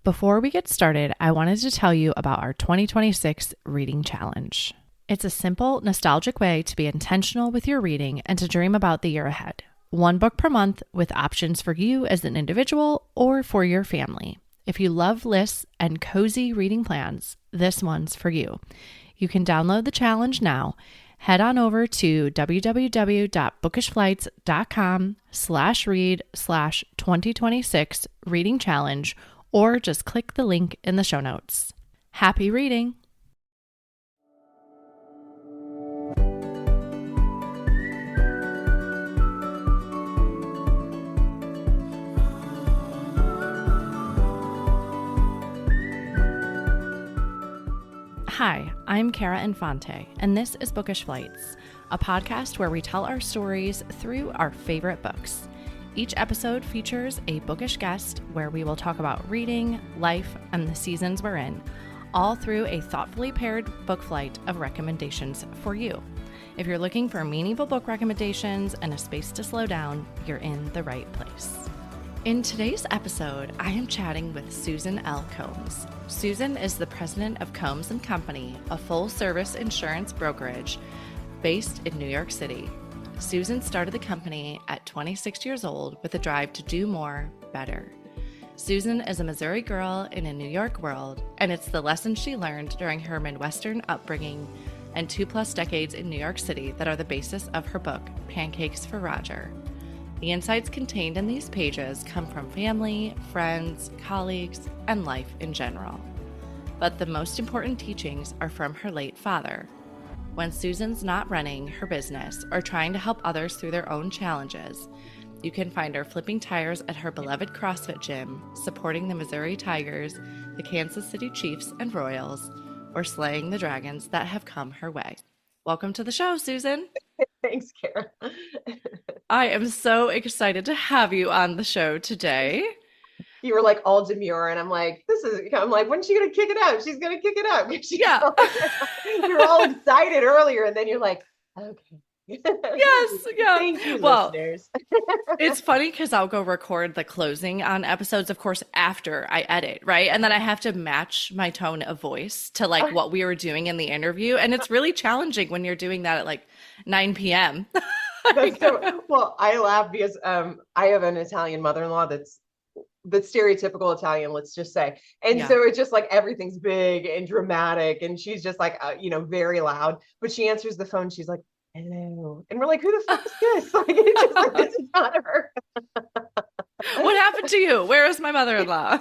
Before we get started, I wanted to tell you about our 2026 reading challenge. It's a simple, nostalgic way to be intentional with your reading and to dream about the year ahead. One book per month with options for you as an individual or for your family. If you love lists and cozy reading plans, this one's for you. You can download the challenge now. Head on over to www.bookishflights.com/read/2026 reading challenge, or just click the link in the show notes. Happy reading! Hi, I'm Cara Infante, and this is Bookish Flights, a podcast where we tell our stories through our favorite books. Each episode features a bookish guest where we will talk about reading, life, and the seasons we're in, all through a thoughtfully paired book flight of recommendations for you. If you're looking for meaningful book recommendations and a space to slow down, you're in the right place. In today's episode, I am chatting with Susan L. Combs. Susan is the president of Combs & Company, a full-service insurance brokerage based in New York City. Susan started the company at 26 years old with a drive to do more, better. Susan is a Missouri girl in a New York world, and it's the lessons she learned during her Midwestern upbringing and 2+ decades in New York City that are the basis of her book, Pancakes for Roger. The insights contained in these pages come from family, friends, colleagues, and life in general. But the most important teachings are from her late father. When Susan's not running her business or trying to help others through their own challenges, you can find her flipping tires at her beloved CrossFit gym, supporting the Missouri Tigers, the Kansas City Chiefs and Royals, or slaying the dragons that have come her way. Welcome to the show, Susan. Thanks, Kara. I am so excited to have you on the show today. You were like all demure, and I'm like, when's she gonna kick it up? She's gonna kick it up. Yeah. You were all excited earlier, and then you're like, okay. Yes, yeah. Thank you, well, listeners. It's funny because I'll go record the closing on episodes, of course, after I edit, right? And then I have to match my tone of voice to like what we were doing in the interview. And it's really challenging when you're doing that at like 9 p.m. Well, I laugh because I have an Italian mother-in-law that's stereotypical Italian, let's just say. And so it's just like everything's big and dramatic, and she's just like very loud. But she answers the phone, she's like, hello. And we're like, who the fuck is this? Like, it's just like, this is not her. What happened to you? Where is my mother-in-law?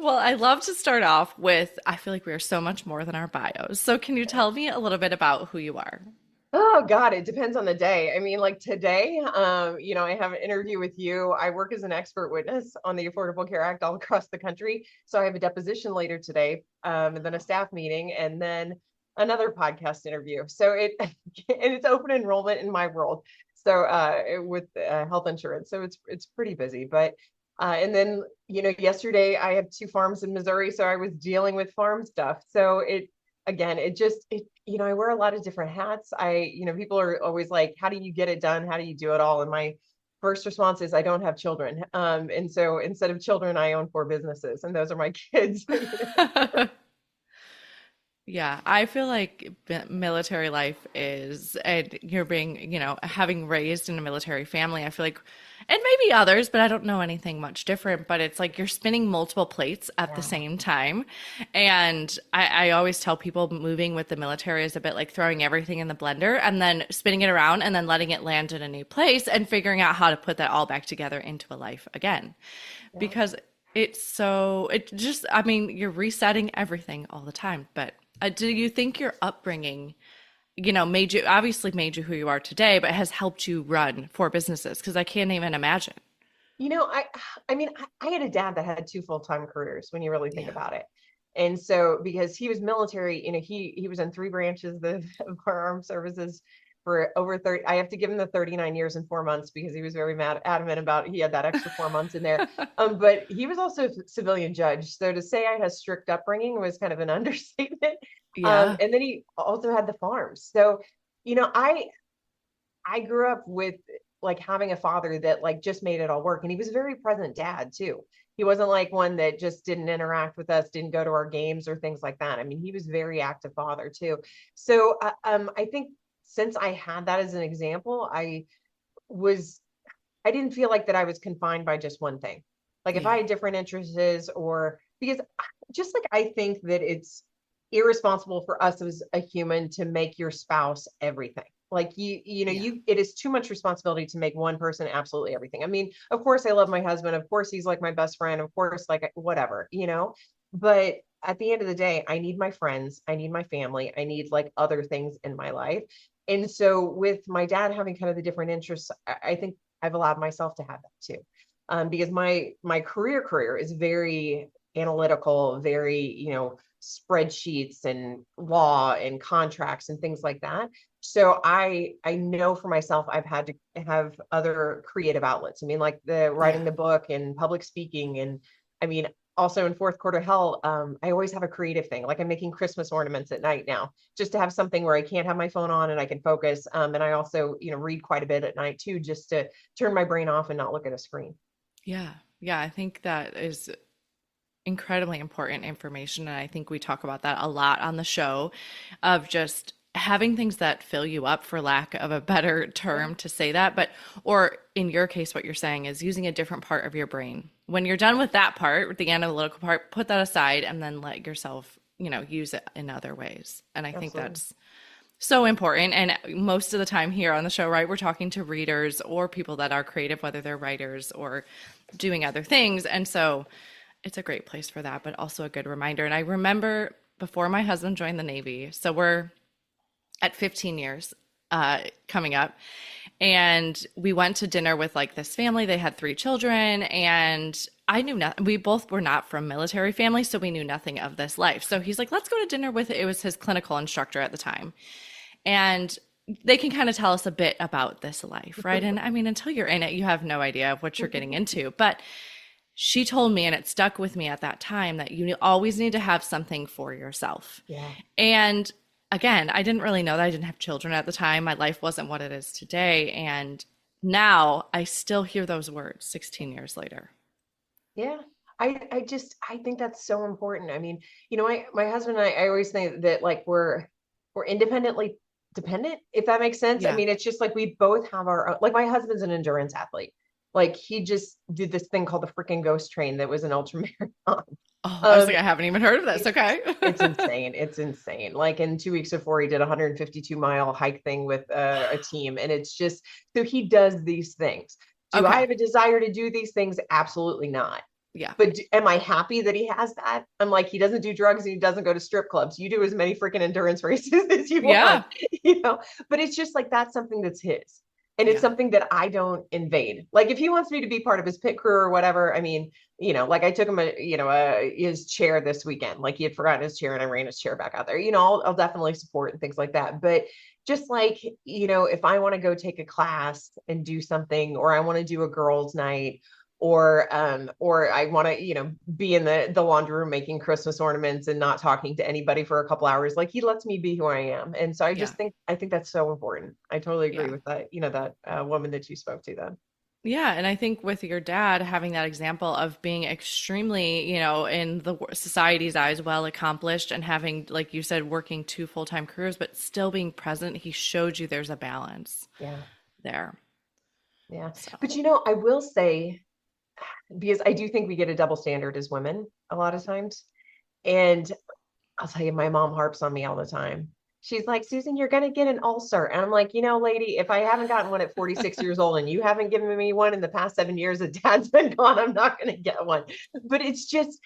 Well, I love to start off with, I feel like we are so much more than our bios. So can you tell me a little bit about who you are? Oh God, it depends on the day. I mean, like today, I have an interview with you. I work as an expert witness on the Affordable Care Act all across the country. So I have a deposition later today, and then a staff meeting, and then another podcast interview. So and it's open enrollment in my world. So with health insurance. So it's pretty busy, but and then, yesterday I have 2 farms in Missouri. So I was dealing with farm stuff. So I wear a lot of different hats. People are always like, how do you get it done? How do you do it all? And my first response is, I don't have children. And so instead of children, I own 4 businesses, and those are my kids. Yeah, I feel like military life is, and you're being, having raised in a military family, I feel like, and maybe others, but I don't know anything much different, but it's like you're spinning multiple plates at the same time. And I always tell people moving with the military is a bit like throwing everything in the blender and then spinning it around and then letting it land in a new place and figuring out how to put that all back together into a life again. Yeah. Because you're resetting everything all the time, but do you think your upbringing, made you who you are today, but has helped you run 4 businesses? Because I can't even imagine. I had a dad that had 2 full-time careers when you really think about it. And so because he was military, he was in 3 branches of our armed services for over 30. I have to give him the 39 years and 4 months because he was very adamant about he had that extra 4 months in there. But he was also a civilian judge. So to say I had a strict upbringing was kind of an understatement. Yeah. And then he also had the farms. So, I grew up with like having a father that like just made it all work. And he was a very present dad too. He wasn't like one that just didn't interact with us, didn't go to our games or things like that. I mean, he was very active father too. So I think since I had that as an example, was I didn't feel like that I was confined by just one thing. Like if I Yeah. had different interests, or because just like I think that it's irresponsible for us as a human to make your spouse everything. Like Yeah. it is too much responsibility to make one person absolutely everything. I mean, of course I love my husband. Of course he's like my best friend. Of course, like whatever, but at the end of the day, I need my friends. I need my family. I need like other things in my life. And so with my dad having kind of the different interests, I think I've allowed myself to have that too. Because my career is very analytical, very, spreadsheets and law and contracts and things like that. So I know for myself, I've had to have other creative outlets. I mean, like the Yeah. writing the book and public speaking. And I mean, also in fourth quarter hell, I always have a creative thing. Like I'm making Christmas ornaments at night now, just to have something where I can't have my phone on and I can focus. And I also, read quite a bit at night too, just to turn my brain off and not look at a screen. Yeah. Yeah. I think that is incredibly important information. And I think we talk about that a lot on the show of just having things that fill you up, for lack of a better Yeah, term to say that. But, or in your case, what you're saying is using a different part of your brain. When you're done with that part, the analytical part, put that aside and then let yourself, use it in other ways. And I think absolutely. that's so important. And most of the time here on the show, right, we're talking to readers or people that are creative, whether they're writers or doing other things. And so it's a great place for that, but also a good reminder. And I remember before my husband joined the Navy, so we're at 15 years coming up, and we went to dinner with like this family. They had 3 children, and I knew nothing. We both were not from military families, so we knew nothing of this life. So he's like, let's go to dinner with, it was his clinical instructor at the time. And they can kind of tell us a bit about this life, right? And I mean, until you're in it, you have no idea of what you're getting into. But she told me, and it stuck with me at that time, that you always need to have something for yourself. Yeah. And again, I didn't really know that. I didn't have children at the time. My life wasn't what it is today. And now I still hear those words 16 years later. Yeah. I think that's so important. I mean, my husband and I always think that like we're independently dependent, if that makes sense. I Yeah. mean, it's just like we both have our own, like my husband's an endurance athlete. Like he just did this thing called the freaking ghost train that was an ultra marathon. Oh, I was Um, like, I haven't even heard of this. it's Okay. it's insane. It's insane. Like in 2 weeks before, he did a 152-mile hike thing with a team, and it's just so he does these things. Do I Okay. have a desire to do these things? Absolutely not. Yeah. But am I happy that he has that? I'm like, he doesn't do drugs and he doesn't go to strip clubs. You do as many freaking endurance races as you want, Yeah. you know? But it's just like that's something that's his. And it's Yeah. something that I don't invade. Like if he wants me to be part of his pit crew or whatever, I mean, like I took him his chair this weekend. Like he had forgotten his chair and I ran his chair back out there. I'll definitely support and things like that. But just like, if I want to go take a class and do something, or I want to do a girls' night, or I want to, be in the laundry room making Christmas ornaments and not talking to anybody for a couple hours. Like he lets me be who I am. And so Yeah. I think that's so important. I totally agree Yeah. with that, that woman that you spoke to then. Yeah, and I think with your dad having that example of being extremely, in the society's eyes, well accomplished and having, like you said, working 2 full-time careers, but still being present, he showed you there's a balance Yeah. there. Yeah. So, But I will say, because I do think we get a double standard as women a lot of times. And I'll tell you, my mom harps on me all the time. She's like, Susan, you're going to get an ulcer. And I'm like, lady, if I haven't gotten one at 46 years old and you haven't given me one in the past 7 years that dad's been gone, I'm not going to get one. But it's just,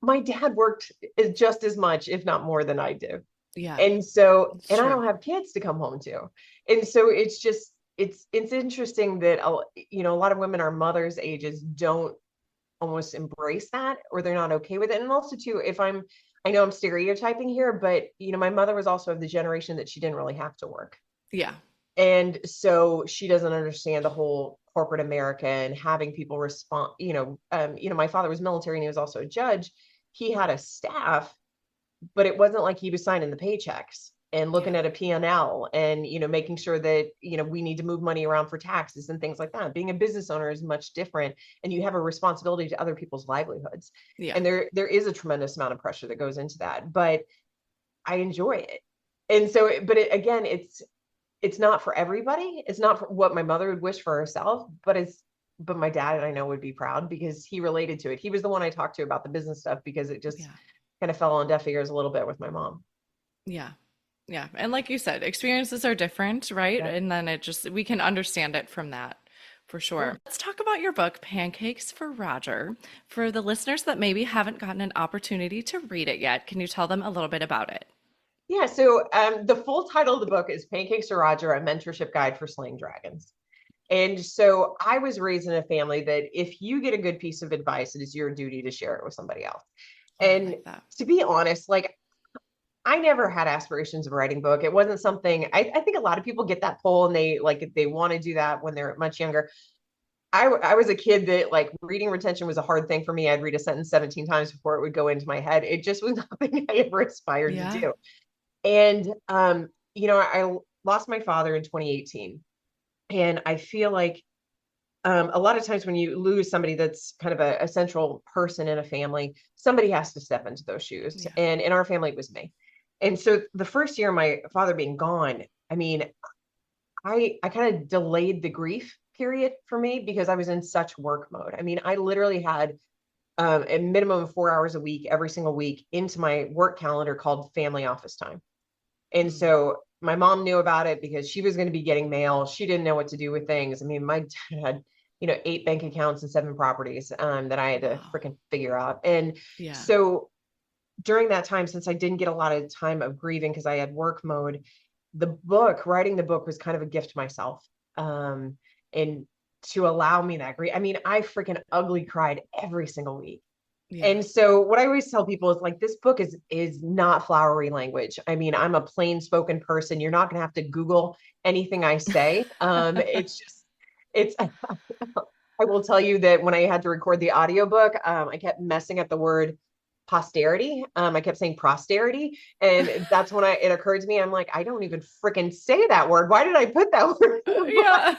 my dad worked just as much, if not more than I do. yeah, And it's I true. don't have kids to come home to. And so it's just, it's interesting that, a lot of women our mothers' ages don't almost embrace that, or they're not okay with it. And also too, I know I'm stereotyping here, but my mother was also of the generation that she didn't really have to work. Yeah, And so she doesn't understand the whole corporate America and having people respond, my father was military and he was also a judge. He had a staff, but it wasn't like he was signing the paychecks. and looking at a P&L and, making sure that, we need to move money around for taxes and things like that. Being a business owner is much different, and you have a responsibility to other people's livelihoods. Yeah. And there is a tremendous amount of pressure that goes into that, but I enjoy it. And so, again, it's not for everybody. It's not for what my mother would wish for herself, but my dad, I know, would be proud because he related to it. He was the one I talked to about the business stuff because it just kind of fell on deaf ears a little bit with my mom. Yeah. Yeah. And like you said, experiences are different, right? Yeah. And then we can understand it from that for sure. Yeah. Let's talk about your book, Pancakes for Roger. For the listeners that maybe haven't gotten an opportunity to read it yet, can you tell them a little bit about it? Yeah. So the full title of the book is Pancakes for Roger, a mentorship guide for slaying dragons. And so I was raised in a family that if you get a good piece of advice, it is your duty to share it with somebody else. Oh, And I like that. to be honest, like, I never had aspirations of writing a book. It wasn't something, I think a lot of people get that pull and they want to do that when they're much younger. I was a kid that, like, reading retention was a hard thing for me. I'd read a sentence 17 times before it would go into my head. It just was nothing I ever aspired to do. And, I lost my father in 2018. And I feel like a lot of times when you lose somebody that's kind of a central person in a family, somebody has to step into those shoes. Yeah. And in our family, it was me. And so the first year, my father being gone, I mean, I kind of delayed the grief period for me because I was in such work mode. I mean, I literally had a minimum of 4 hours a week, every single week, into my work calendar called family office time. And so my mom knew about it because she was going to be getting mail. She didn't know what to do with things. I mean, my dad had, 8 bank accounts and 7 properties that I had to freaking figure out. And so during that time, since I didn't get a lot of time of grieving because I had work mode, writing the book was kind of a gift to myself. And to allow me that grief. I mean, I freaking ugly cried every single week. Yeah. And so what I always tell people is, like, this book is not flowery language. I mean, I'm a plain spoken person. You're not going to have to Google anything I say. I will tell you that when I had to record the audiobook, I kept messing up the word posterity. I kept saying posterity. And that's when it occurred to me, I'm like, I don't even freaking say that word. Why did I put that word? Yeah.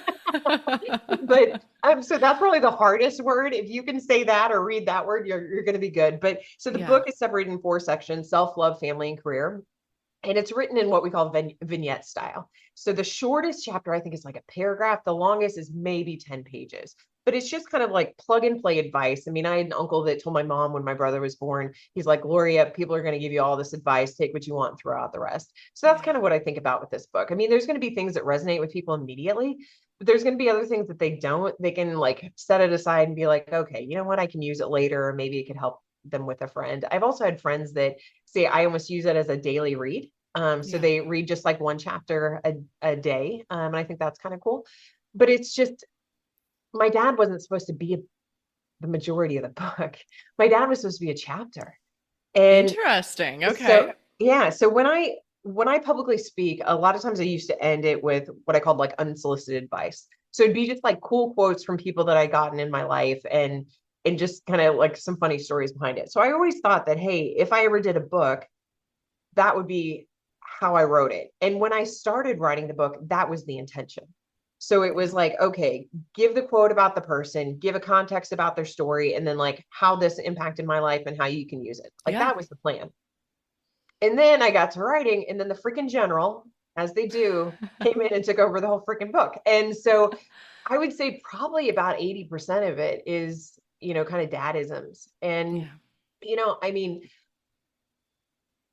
But so that's probably the hardest word. If you can say that or read that word, you're going to be good. But so the book is separated in 4 sections: self-love, family, and career. And it's written in what we call vignette style. So the shortest chapter, I think, is like a paragraph. The longest is maybe 10 pages. But it's just kind of like plug and play advice. I mean, I had an uncle that told my mom when my brother was born, he's like, Gloria, people are going to give you all this advice. Take what you want and throw out the rest. So that's kind of what I think about with this book. I mean, there's going to be things that resonate with people immediately, but there's going to be other things that they don't. They can, like, set it aside and be like, okay, you know what? I can use it later, or maybe it could help them with a friend. I've also had friends that say I almost use it as a daily read. So they read just like 1 chapter a day. And I think that's kind of cool. But it's just, my dad wasn't supposed to be the majority of the book. My dad was supposed to be a chapter. And interesting. Okay. So when I publicly speak, a lot of times I used to end it with what I called, like, unsolicited advice. So it'd be just like cool quotes from people that I gotten in my life and just kind of like some funny stories behind it. So I always thought that, hey, if I ever did a book, that would be how I wrote it. And when I started writing the book, that was the intention. So it was like, okay, give the quote about the person, give a context about their story, and then, like, how this impacted my life and how you can use it. Like, that was the plan. And then I got to writing, and then the freaking general, as they do, came in and took over the whole freaking book. And so I would say probably about 80% of it is, kind of dad-isms. And, I mean,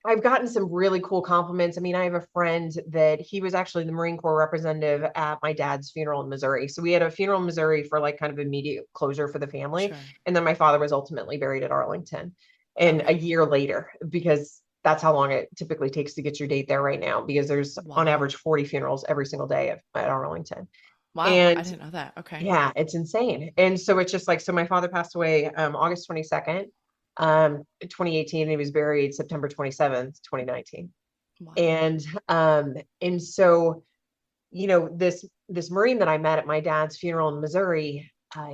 I've gotten some really cool compliments. I mean, I have a friend that he was actually the Marine Corps representative at my dad's funeral in Missouri. So we had a funeral in Missouri for, like, kind of immediate closure for the family. Sure. And then my father was ultimately buried at Arlington, and a year later, because that's how long it typically takes to get your date there right now, because there's on average 40 funerals every single day at Arlington. Wow. And I didn't know that. Okay. Yeah, it's insane. And so it's just like, so my father passed away August 22nd. 2018, and he was buried September 27th, 2019. Wow. And so, this Marine that I met at my dad's funeral in Missouri,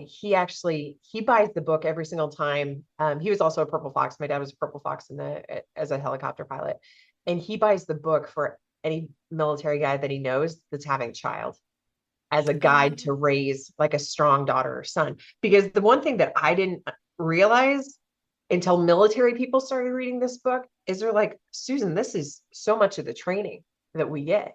he buys the book every single time. He was also a Purple Fox. My dad was a Purple Fox as a helicopter pilot. And he buys the book for any military guy that he knows that's having a child as a Oh, guide to raise like a strong daughter or son. Because the one thing that I didn't realize until military people started reading this book is they're like, Susan, this is so much of the training that we get.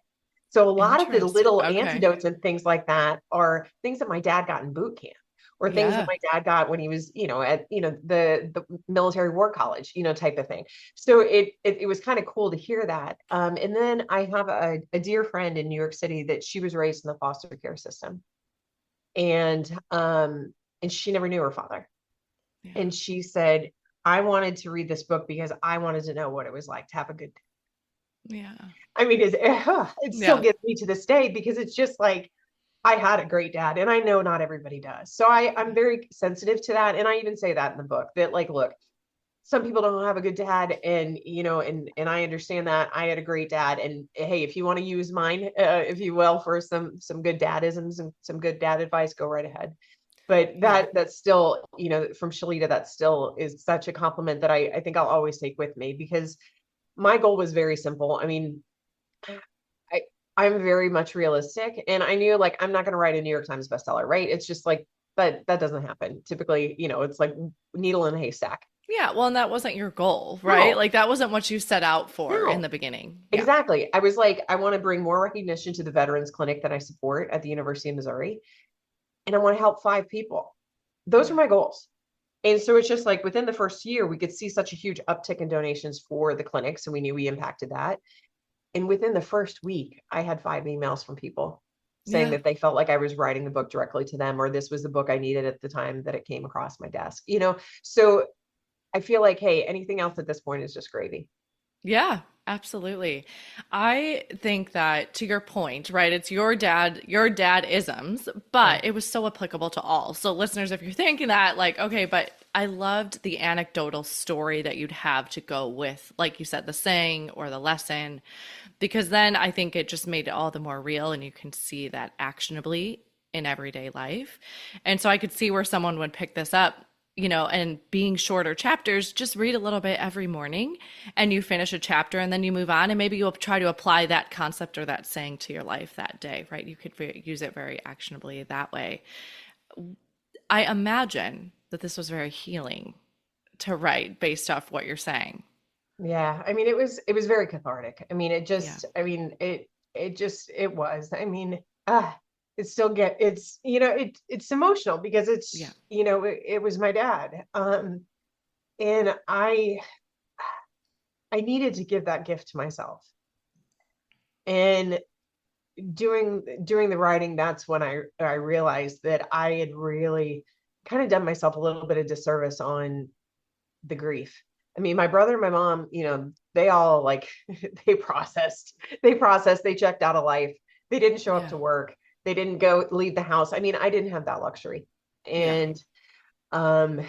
So a lot of the interesting. little Okay. antidotes and things like that are things that my dad got in boot camp or things that Yeah. my dad got when he was, at, the military war college, type of thing. So it was kind of cool to hear that. And then I have a dear friend in New York City that she was raised in the foster care system. And she never knew her father. Yeah. And she said, I wanted to read this book because I wanted to know what it was like to have a good. Yeah. I mean, it still Yeah. gets me to this day because it's just like I had a great dad, and I know not everybody does. So I'm very sensitive to that, and I even say that in the book that like, look, some people don't have a good dad, and and I understand that. I had a great dad, and hey, if you want to use mine, if you will, for some good dad-isms and some good dad advice, go right ahead. But Yeah. that's still, from Shalita, that still is such a compliment that I think I'll always take with me because my goal was very simple. I mean, I I'm very much realistic, and I knew like I'm not going to write a New York Times bestseller, right? It's just like that doesn't happen. Typically, it's like needle in a haystack. Yeah. Well, and that wasn't your goal, right? No, Like that wasn't what you set out for in no, the beginning. Yeah. exactly. I was like, I want to bring more recognition to the veterans clinic that I support at the University of Missouri, and I want to help 5 people. Those are Yeah. my goals. And so it's just like within the first year, we could see such a huge uptick in donations for the clinic. So we knew we impacted that. And within the first week, I had 5 emails from people saying Yeah. that they felt like I was writing the book directly to them, or this was the book I needed at the time that it came across my desk. So I feel like, hey, anything else at this point is just gravy. Yeah, absolutely. I think that to your point, right? It's your dad isms, Yeah. but it was so applicable to all. So listeners, if you're thinking that, like, okay, but I loved the anecdotal story that you'd have to go with, like you said, the saying or the lesson, because then I think it just made it all the more real and you can see that actionably in everyday life. And so I could see where someone would pick this up, and being shorter chapters, just read a little bit every morning and you finish a chapter and then you move on and maybe you'll try to apply that concept or that saying to your life that day, right? You could use it very actionably that way. I imagine that this was very healing to write based off what you're saying. Yeah. I mean, it was very cathartic. I mean, Yeah. it was. I mean, it still it's emotional because Yeah. it was my dad. And I needed to give that gift to myself. And during the writing, that's when I realized that I had really kind of done myself a little bit of disservice on the grief. I mean, my brother and my mom, they all like they processed, they checked out of life. They didn't show up Yeah. to work. They didn't go leave the house. I mean, I didn't have that luxury. Yeah. And um,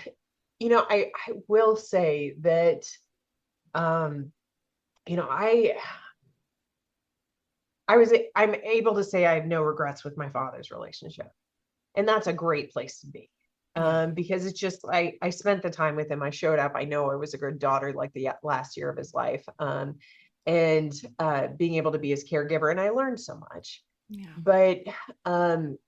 I will say that um, you know, I'm able to say I have no regrets with my father's relationship. And that's a great place to be. Yeah. Because it's just I spent the time with him. I showed up. I know I was a good daughter like the last year of his life. And being able to be his caregiver, and I learned so much. Yeah. But um,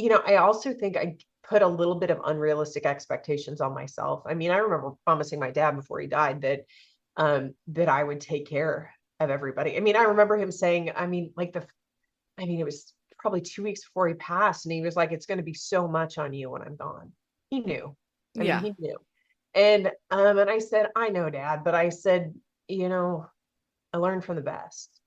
I also think I put a little bit of unrealistic expectations on myself. I mean, I remember promising my dad before he died that I would take care of everybody. I mean, I remember him saying, it was probably 2 weeks before he passed, and he was like, it's going to be so much on you when I'm gone. He knew. I mean, Yeah. he knew. And I said, I know, Dad, but I said, I learned from the best.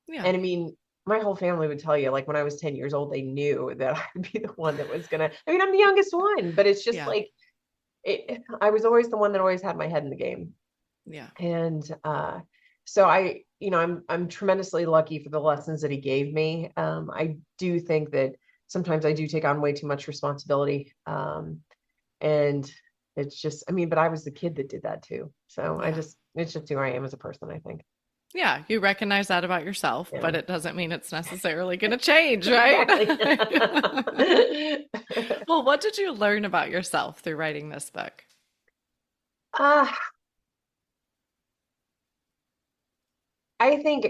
Yeah. And I mean, my whole family would tell you, like when I was 10 years old, they knew that I'd be the one that was gonna, I mean, I'm the youngest one, but it's just Yeah. like I was always the one that always had my head in the game. Yeah. And so I'm tremendously lucky for the lessons that he gave me. I do think that sometimes I do take on way too much responsibility. And it's just, I mean, but I was the kid that did that too. So Yeah. it's just who I am as a person, I think. Yeah, you recognize that about yourself, Yeah. but it doesn't mean it's necessarily going to change, right? Exactly. Well, what did you learn about yourself through writing this book? uh, I think,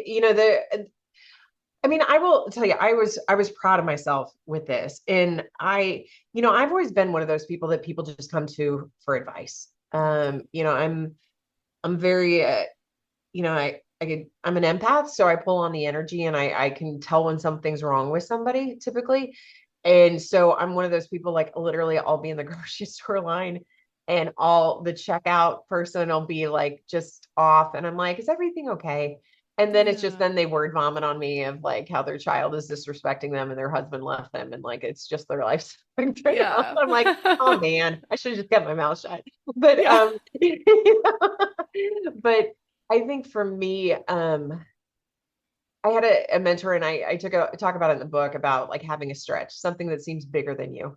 I mean, I will tell you, I was proud of myself with this. And I've always been one of those people that people just come to for advice. I'm very I'm an empath, so I pull on the energy and I can tell when something's wrong with somebody typically. And so I'm one of those people, like literally I'll be in the grocery store line and all the checkout person will be like just off. And I'm like, is everything okay? And then it's just Yeah. then they word vomit on me of like how their child is disrespecting them and their husband left them and like it's just their life. I'm Yeah. like, oh man, I should have just kept my mouth shut. But Yeah. but I think for me, I had a mentor and I talk about it in the book about like having a stretch, something that seems bigger than you.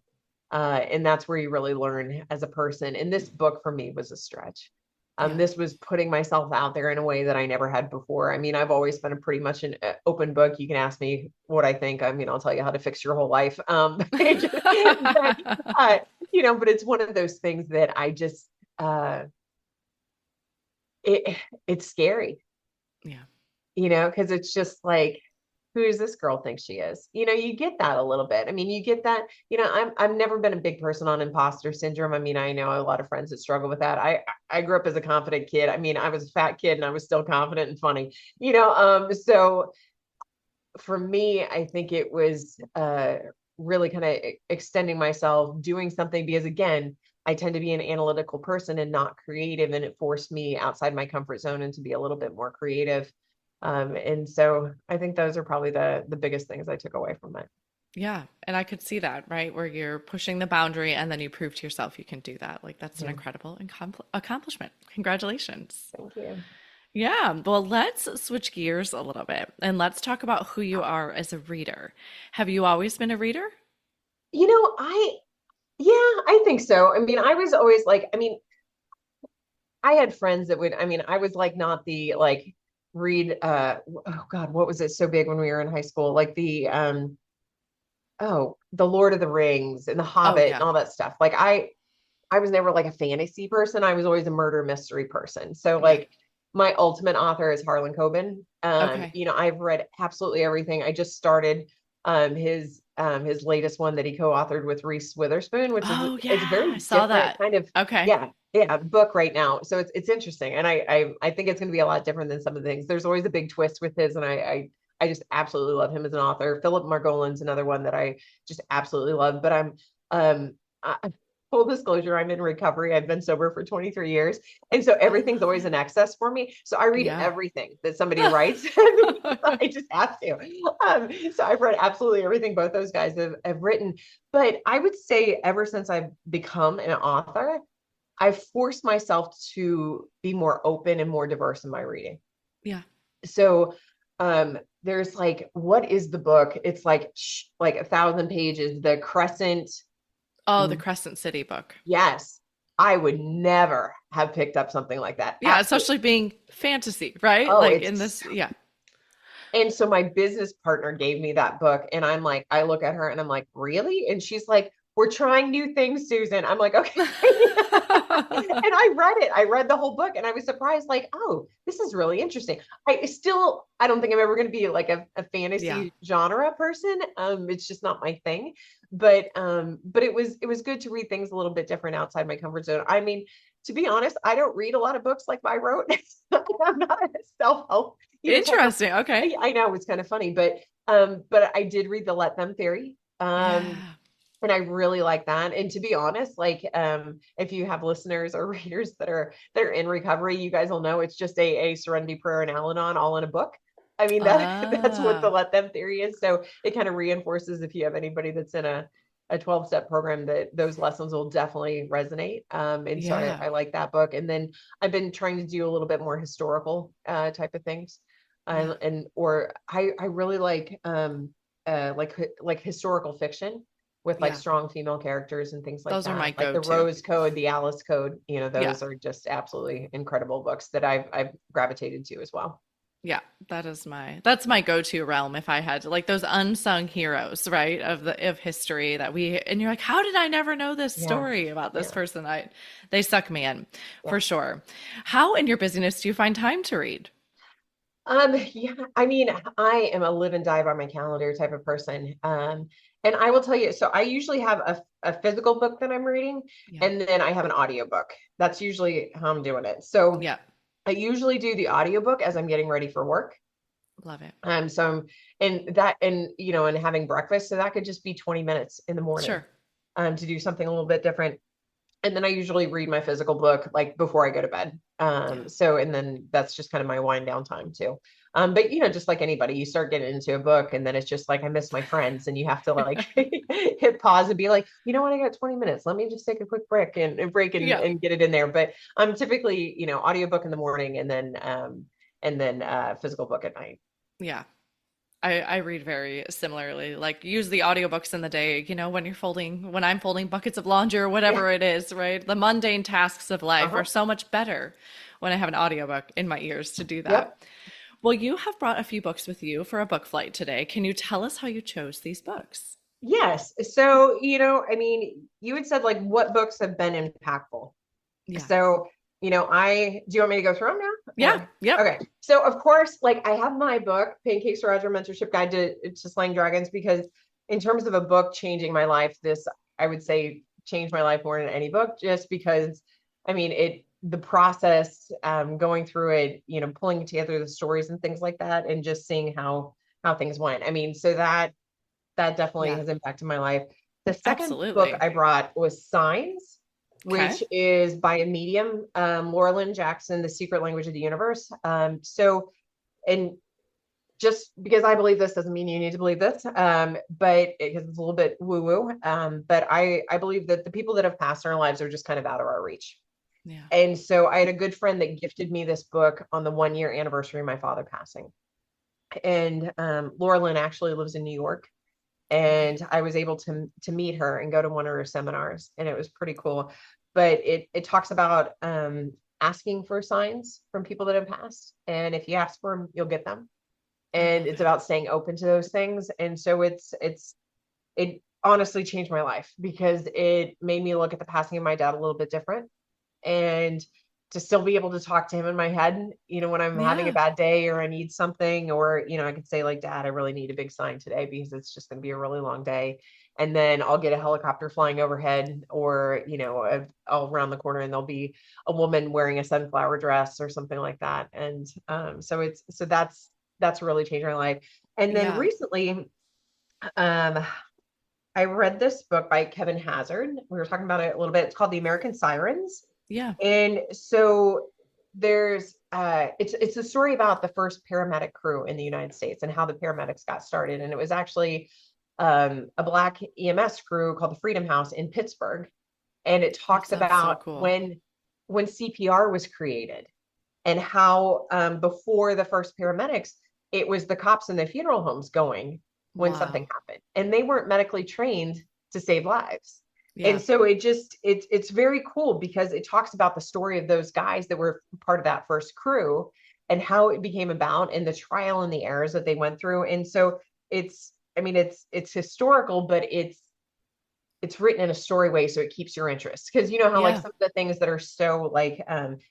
And that's where you really learn as a person. And this book for me was a stretch. Yeah. This was putting myself out there in a way that I never had before. I mean, I've always been a pretty much an open book. You can ask me what I think. I mean, I'll tell you how to fix your whole life. But, but it's one of those things that I just, it's scary, Yeah. because it's just like, who does this girl think she is? You get that a little bit. I mean, you get that, I've never been a big person on imposter syndrome. I mean, I know a lot of friends that struggle with that. I grew up as a confident kid. I mean, I was a fat kid and I was still confident and funny, so for me, I think it was really kind of extending myself, doing something because again, I tend to be an analytical person and not creative, and it forced me outside my comfort zone and to be a little bit more creative. And so I think those are probably the biggest things I took away from it. Yeah. And I could see that, right? Where you're pushing the boundary and then you prove to yourself you can do that. Like that's an Yeah, incredible accomplishment. Congratulations. thank you. Yeah. Well, let's switch gears a little bit and let's talk about who you are as a reader. Have you always been a reader? You know, I yeah, I think so. I mean, I was always like, I mean, I had friends that would, I mean, I was like not the like read oh God, what was it so big when we were in high school? Like the Lord of the Rings and the Oh, Hobbit and yeah. all that stuff. Like I was never like a fantasy person. I was always a murder mystery person. So Yeah. like my ultimate author is Harlan Coben. Okay. I've read absolutely everything. I just started his latest one that he co-authored with Reese Witherspoon, which is Oh, it's a yeah. I very saw different that. kind of Okay. yeah book right now. So it's interesting. And I think it's gonna be a lot different than some of the things. There's always a big twist with his, and I just absolutely love him as an author. Philip Margolin's another one that I just absolutely love. But um full disclosure, I'm in recovery. I've been sober for 23 years. And so I everything's love always it. an excess for me. So I read Yeah. everything that somebody writes. I just have to. So I've read absolutely everything both those guys have written. But I would say ever since I've become an author, I've forced myself to be more open and more diverse in my reading. Yeah. So there's like, what is the book? It's like 1,000 pages, The Crescent. Oh, the Crescent City book. Yes, I would never have picked up something like that. Yeah, Absolutely. especially being fantasy, right? Oh, Like it's in this, yeah. and so my business partner gave me that book, and I'm like, I look at her and I'm like, really? And she's like, we're trying new things, Susan. I'm like, okay. And I read it. I read the whole book and I was surprised, like, oh, this is really interesting. I don't think I'm ever going to be like a Yeah. fantasy genre person. It's just not my thing. But it was good to read things a little bit different outside my comfort zone. I mean, to be honest, I don't read a lot of books like I wrote. I'm not a self-help, type of Interesting. Okay. I know it's kind of funny, but I did read the Let Them theory. Yeah. And I really like that. And to be honest, like if you have listeners or readers that are in recovery, you guys will know it's just a Serenity Prayer and Al-Anon all in a book. I mean that's what the Ah, Let Them theory is. So it kind of reinforces, if you have anybody that's in a 12-step program, that those lessons will definitely resonate. And so yeah. I like that book. And then I've been trying to do a little bit more historical type of things. Yeah. And or I really like historical fiction with like Yeah. strong female characters and things like Those are my that. Like the go-to. Rose Code, the Alice Code, Yeah. those are just absolutely incredible books that I've gravitated to as well. Yeah. That's my go-to realm if I had to, like those unsung heroes, right? Of history that and you're like, how did I never know this Yeah. story about this Yeah. person? They suck me in Yeah. for sure. How in your busyness do you find time to read? Yeah, I mean, I am a live and die by my calendar type of person. And I will tell you, so I usually have a physical book that I'm reading, Yeah. and then I have an audiobook. That's usually how I'm doing it. So Yeah. I usually do the audiobook as I'm getting ready for work. Love it. And having breakfast. So that could just be 20 minutes in the morning, Sure. to do something a little bit different. And then I usually read my physical book like before I go to bed. Yeah. And then that's just kind of my wind down time too. But just like anybody, you start getting into a book and then it's just like I miss my friends, and you have to like hit pause and be like, you know what, I got 20 minutes. Let me just take a quick break Yeah. and get it in there. But I'm typically, audiobook in the morning, and then physical book at night. Yeah. I read very similarly. Like use the audiobooks in the day, when I'm folding buckets of laundry or Yeah. whatever it is, right? The mundane tasks of life Uh-huh. are so much better when I have an audiobook in my ears to do that. Yep. Well, you have brought a few books with you for a book flight today. Can you tell us how you chose these books? Yes. So, I mean, you had said like what books have been impactful. Yeah. So, do you want me to go through them now? Yeah. Yep. Okay. So of course, like I have my book, Pancakes to Roger Mentorship Guide to Slaying Dragons, because in terms of a book changing my life, this I would say changed my life more than any book, just because I mean the process, going through it, pulling together the stories and things like that, and just seeing how things went. I mean, so that definitely Yeah. has impacted my life. The second book Absolutely. I brought was Signs, Okay. which is by a medium, Laura Lynn Jackson, The Secret Language of the Universe. And just because I believe this doesn't mean you need to believe this, but because it's a little bit woo woo. But I believe that the people that have passed in our lives are just kind of out of our reach. Yeah. And so I had a good friend that gifted me this book on the 1 year anniversary of my father passing. And Laura Lynn actually lives in New York, Okay. and I was able to meet her and go to one of her seminars, and it was pretty cool. But it talks about, asking for signs from people that have passed, and if you ask for them, you'll get them. I And love it's it. about staying open to those things. And so it honestly changed my life, because it made me look at the passing of my dad a little bit different, and to still be able to talk to him in my head, when I'm having a Yeah. bad day or I need something, or, I could say like, Dad, I really need a big sign today because it's just going to be a really long day. And then I'll get a helicopter flying overhead, or, I'll around the corner and there'll be a woman wearing a sunflower dress or something like that. And so that's really changed my life. And then Yeah. recently, um, I read this book by Kevin Hazard. We were talking about it a little bit. It's called The American Sirens. Yeah. And so there's it's a story about the first paramedic crew in the United States and how the paramedics got started. And it was actually, a Black EMS crew called the Freedom House in Pittsburgh. And it That talks sounds so about cool. when CPR was created, and how, before the first paramedics, it was the cops in the funeral homes going when something Wow. happened, and they weren't medically trained to save lives. And Yeah. so it's very cool, because it talks about the story of those guys that were part of that first crew, and how it became about, and the trial and the errors that they went through. And so I mean, it's historical, but it's written in a story way, so it keeps your interest, because you know how like Yeah. some of the things that are so like,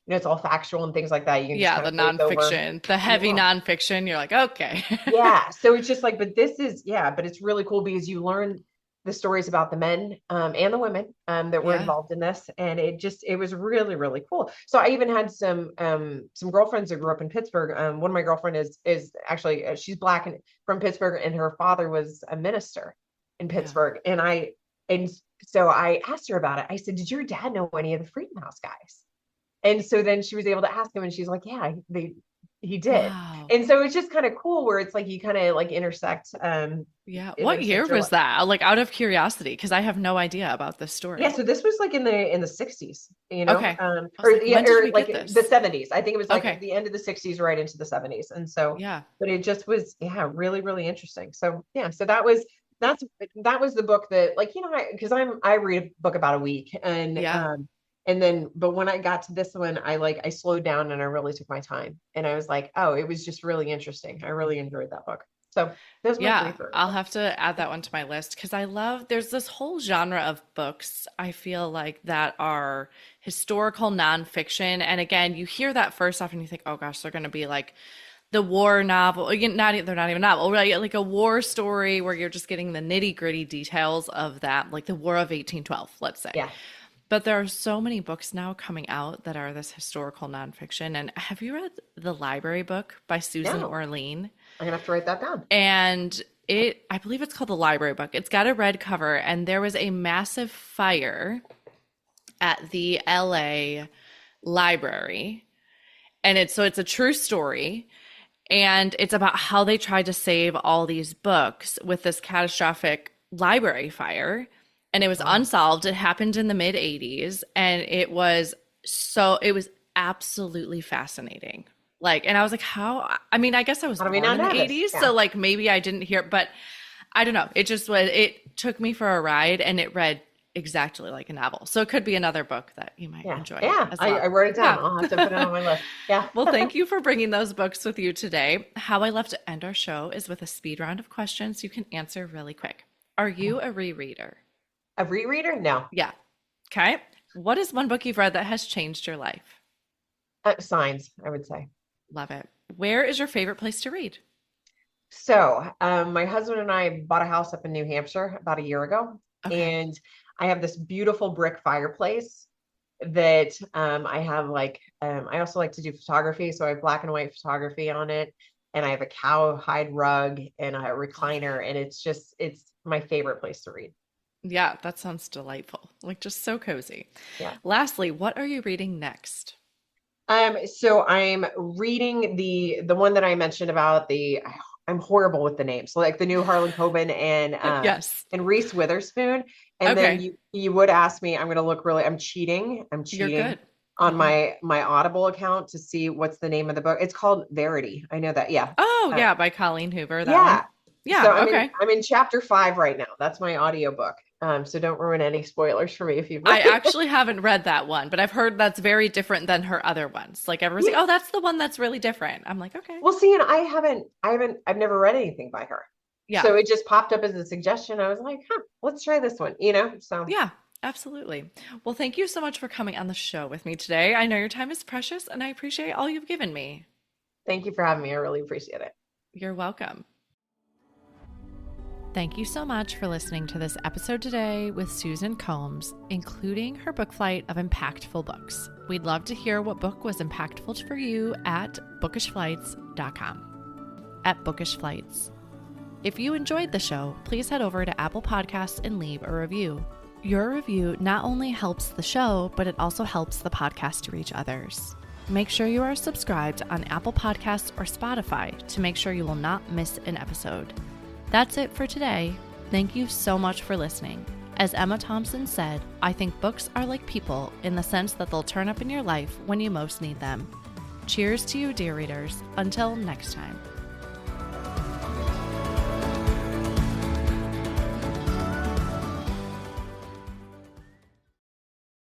it's all factual and things like that, you can just Yeah. kind The of glaze over. nonfiction, the heavy Yeah. nonfiction. You're like, okay. Yeah, so it's just like, but this is, yeah, but it's really cool, because you learn the stories about the men, and the women, that were Yeah. involved in this, and it was really really cool. So I even had some girlfriends that grew up in Pittsburgh. One of my girlfriend is actually, she's Black and from Pittsburgh, and her father was a minister in Yeah. Pittsburgh. And so I asked her about it. I said, "Did your dad know any of the Freedom House guys?" And so then she was able to ask him, and she's like, "Yeah, he did." Wow. And so it's just kind of cool, where it's like you kind of like Yeah. What year intersect your was life. that? Like out of curiosity, because I have no idea about this Yeah, story. so this was like in the 60s, Okay. I was or like, yeah, when did or we get like the this? 70s. I think it was like Okay. the end of the 60s, right into the 70s. And so, Yeah. but it just was, yeah, really, really interesting. So yeah, so that's that was the book that, like, because I read a book about a week, Yeah. and then but when I got to this one, I slowed down and I really took my time, and I was like, oh, it was just really interesting. I really enjoyed that book. So those are my three Yeah, favorite I'll have books. to add that one to my list because there's this whole genre of books I feel like that are historical nonfiction. And again, you hear that first off and you think, oh gosh, they're going to be like the war novel, again, they're not even novel, right? Like a war story where you're just getting the nitty gritty details of that, like the War of 1812, let's say. Yeah. But there are so many books now coming out that are this historical nonfiction. And have you read The Library Book by Susan No. Orlean? I'm gonna have to write that down. And I believe it's called The Library Book. It's got a red cover, and there was a massive fire at the LA library. And it's a true story. And it's about how they tried to save all these books with this catastrophic library fire. And it was unsolved. It happened in the mid 80s. And it was absolutely fascinating. Like, and I was like, I guess I was born in the 80s. Yeah. So like maybe I didn't hear, but I don't know. It took me for a ride, and it read exactly like a novel. So it could be another book that you might enjoy. Yeah, as well. I wrote it down. Yeah. I'll have to put it on my list. Yeah. Well, thank you for bringing those books with you today. How I love to end our show is with a speed round of questions you can answer really quick. Are you a rereader? A rereader? No. Yeah. Okay. What is one book you've read that has changed your life? Signs, I would say. Love it. Where is your favorite place to read? So, my husband and I bought a house up in New Hampshire about a year ago. Okay. And I have this beautiful brick fireplace that I have I also like to do photography. So I have black and white photography on it, and I have a cowhide rug and a recliner, and it's my favorite place to read. Yeah, that sounds delightful. Like just so cozy. Yeah. Lastly, what are you reading next? So I'm reading the one that I mentioned about I'm horrible with the names. So like the new Harlan Coben and yes, and Reese Witherspoon. And then you would ask me, I'm cheating You're good. on my Audible account to see what's the name of the book. It's called Verity. I know that. Yeah. Oh yeah, by Colleen Hoover. One. Yeah. So I'm in chapter 5 right now. That's my audiobook. So don't ruin any spoilers for me if you've read I actually haven't read that one, but I've heard that's very different than her other ones. Like everyone's like, oh, that's the one that's really different. I'm like, okay. Well, see, and I've never read anything by her. Yeah. So it just popped up as a suggestion. I was like, let's try this one, So yeah, absolutely. Well, thank you so much for coming on the show with me today. I know your time is precious, and I appreciate all you've given me. Thank you for having me. I really appreciate it. You're welcome. Thank you so much for listening to this episode today with Susan Combs, including her book flight of impactful books. We'd love to hear what book was impactful for you at bookishflights.com. At Bookish Flights. If you enjoyed the show, please head over to Apple Podcasts and leave a review. Your review not only helps the show, but it also helps the podcast to reach others. Make sure you are subscribed on Apple Podcasts or Spotify to make sure you will not miss an episode. That's it for today. Thank you so much for listening. As Emma Thompson said, I think books are like people in the sense that they'll turn up in your life when you most need them. Cheers to you, dear readers. Until next time.